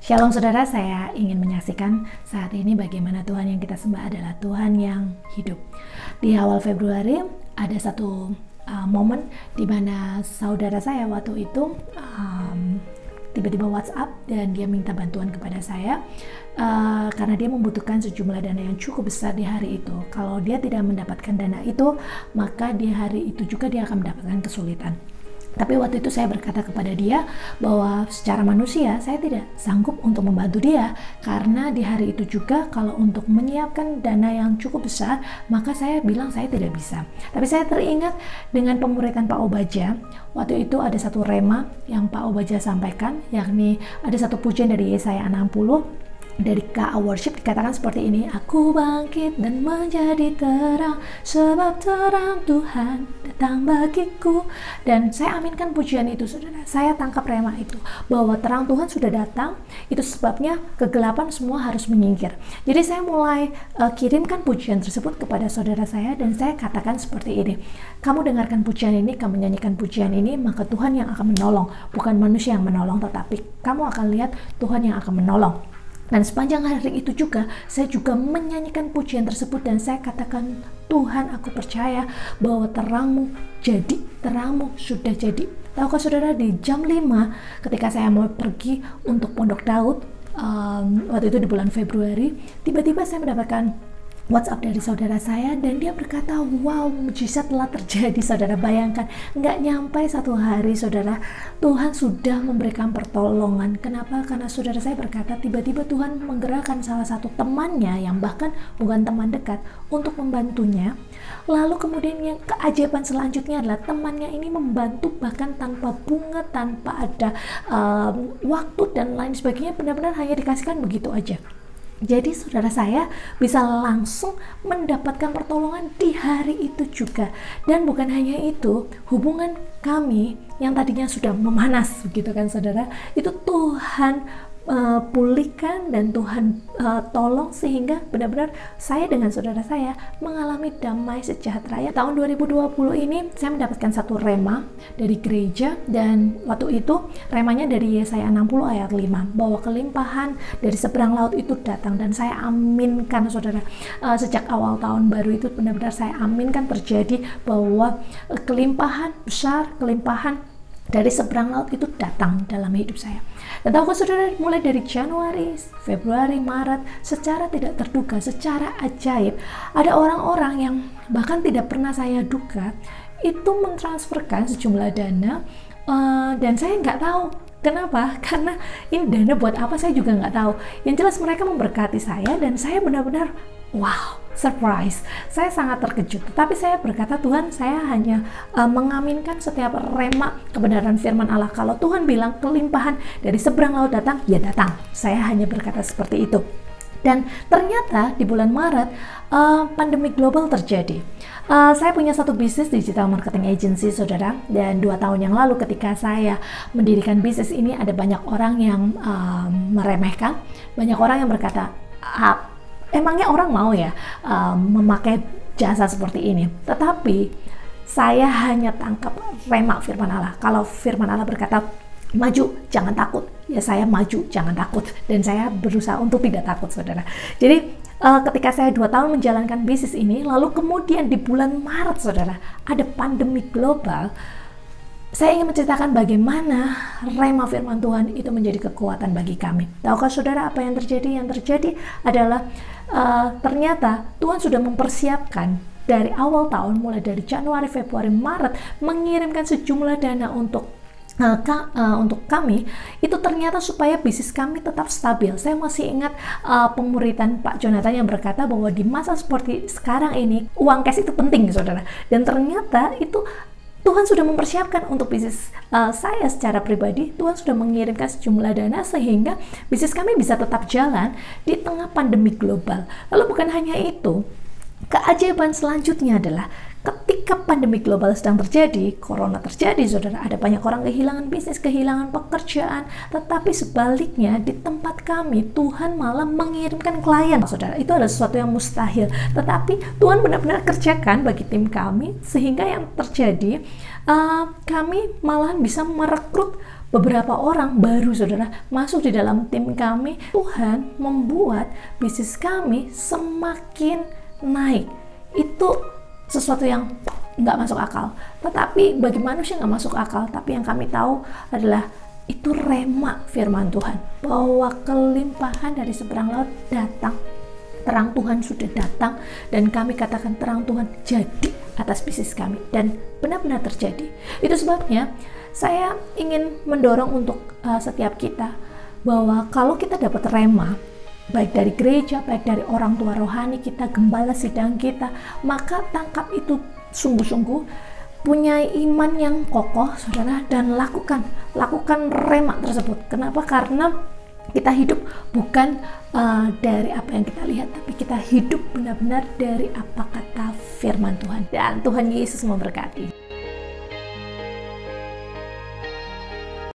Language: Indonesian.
Shalom saudara, saya ingin menyaksikan saat ini bagaimana Tuhan yang kita sembah adalah Tuhan yang hidup. Di awal Februari ada satu momen di mana saudara saya waktu itu tiba-tiba WhatsApp dan dia minta bantuan kepada saya karena dia membutuhkan sejumlah dana yang cukup besar di hari itu. Kalau dia tidak mendapatkan dana itu, maka di hari itu juga dia akan mendapatkan kesulitan. Tapi waktu itu saya berkata kepada dia bahwa secara manusia saya tidak sanggup untuk membantu dia, karena di hari itu juga kalau untuk menyiapkan dana yang cukup besar, maka saya bilang saya tidak bisa. Tapi saya teringat dengan pemuritan Pak Obaja. Waktu itu ada satu rema yang Pak Obaja sampaikan, yakni ada satu pujian dari Yesaya 60 dari KA Worship, dikatakan seperti ini: Aku bangkit dan menjadi terang, sebab terang Tuhan datang bagiku. Dan saya aminkan pujian itu, saudara. Saya tangkap rema itu, bahwa terang Tuhan sudah datang. Itu sebabnya kegelapan semua harus menyingkir. Jadi saya mulai kirimkan pujian tersebut kepada saudara saya, dan saya katakan seperti ini: kamu dengarkan pujian ini, kamu nyanyikan pujian ini, maka Tuhan yang akan menolong. Bukan manusia yang menolong, tetapi kamu akan lihat Tuhan yang akan menolong. Dan sepanjang hari itu juga, saya juga menyanyikan pujian tersebut, dan saya katakan, Tuhan, aku percaya bahwa terangmu jadi, terangmu sudah jadi. Tahukah saudara, di jam 5 ketika saya mau pergi untuk Pondok Daud, waktu itu di bulan Februari, tiba-tiba saya mendapatkan WhatsApp dari saudara saya, dan dia berkata, wow, mujizat telah terjadi. Saudara bayangkan, nggak nyampe satu hari saudara, Tuhan sudah memberikan pertolongan. Kenapa? Karena saudara saya berkata, tiba-tiba Tuhan menggerakkan salah satu temannya yang bahkan bukan teman dekat untuk membantunya. Lalu kemudian yang keajaiban selanjutnya adalah temannya ini membantu bahkan tanpa bunga, tanpa ada waktu dan lain sebagainya, benar-benar hanya dikasihkan begitu aja. Jadi saudara saya bisa langsung mendapatkan pertolongan di hari itu juga. Dan bukan hanya itu, hubungan kami yang tadinya sudah memanas begitu kan saudara, itu Tuhan pulihkan dan Tuhan tolong sehingga benar-benar saya dengan saudara saya mengalami damai sejahtera. Ya, tahun 2020 ini saya mendapatkan satu rema dari gereja, dan waktu itu remanya dari Yesaya 60 ayat 5, bahwa kelimpahan dari seberang laut itu datang. Dan saya aminkan saudara, sejak awal tahun baru itu benar-benar saya aminkan terjadi bahwa kelimpahan besar, kelimpahan dari seberang laut itu datang dalam hidup saya. Dan tahukah saudara, mulai dari Januari, Februari, Maret, secara tidak terduga, secara ajaib, ada orang-orang yang bahkan tidak pernah saya duga itu mentransferkan sejumlah dana, dan saya nggak tahu kenapa, karena ini dana buat apa saya juga nggak tahu. Yang jelas mereka memberkati saya, dan saya benar-benar wow, surprise. Saya sangat terkejut. Tetapi saya berkata, Tuhan, saya hanya mengaminkan setiap rema kebenaran firman Allah. Kalau Tuhan bilang kelimpahan dari seberang laut datang, ya datang. Saya hanya berkata seperti itu. Dan ternyata di bulan Maret pandemi global terjadi. Saya punya satu bisnis digital marketing agency, saudara, dan 2 tahun yang lalu ketika saya mendirikan bisnis ini, ada banyak orang yang meremehkan, banyak orang yang berkata, emangnya orang mau ya memakai jasa seperti ini? Tetapi saya hanya tangkap rema firman Allah. Kalau firman Allah berkata, maju, jangan takut, ya saya maju, jangan takut. Dan saya berusaha untuk tidak takut, saudara. Jadi ketika saya 2 tahun menjalankan bisnis ini, lalu kemudian di bulan Maret, saudara, ada pandemi global. Saya ingin menceritakan bagaimana rema firman Tuhan itu menjadi kekuatan bagi kami. Tahukah saudara apa yang terjadi? Yang terjadi adalah ternyata Tuhan sudah mempersiapkan dari awal tahun, mulai dari Januari, Februari, Maret, mengirimkan sejumlah dana untuk kami, itu ternyata supaya bisnis kami tetap stabil. Saya masih ingat pemuritan Pak Jonathan yang berkata bahwa di masa seperti sekarang ini, uang cash itu penting, saudara. Dan ternyata itu Tuhan sudah mempersiapkan untuk bisnis saya secara pribadi. Tuhan sudah mengirimkan sejumlah dana sehingga bisnis kami bisa tetap jalan di tengah pandemi global. Lalu bukan hanya itu, keajaiban selanjutnya adalah Ketika pandemi global sedang terjadi, corona terjadi, saudara, ada banyak orang kehilangan bisnis, kehilangan pekerjaan, tetapi sebaliknya di tempat kami, Tuhan malah mengirimkan klien, saudara. Itu adalah sesuatu yang mustahil, tetapi Tuhan benar-benar kerjakan bagi tim kami, sehingga yang terjadi, kami malahan bisa merekrut beberapa orang baru, saudara, masuk di dalam tim kami. Tuhan membuat bisnis kami semakin naik. Itu sesuatu yang nggak masuk akal, tetapi bagi manusia nggak masuk akal. Tapi yang kami tahu adalah itu rema firman Tuhan, bahwa kelimpahan dari seberang laut datang, terang Tuhan sudah datang, dan kami katakan terang Tuhan jadi atas bisnis kami, dan benar-benar terjadi. Itu sebabnya saya ingin mendorong untuk setiap kita, bahwa kalau kita dapat rema, baik dari gereja, baik dari orang tua rohani kita, gembala sidang kita, maka tangkap itu sungguh-sungguh, punya iman yang kokoh, saudara, dan lakukan rema tersebut. Kenapa? Karena kita hidup bukan dari apa yang kita lihat, tapi kita hidup benar-benar dari apa kata firman Tuhan. Dan Tuhan Yesus memberkati.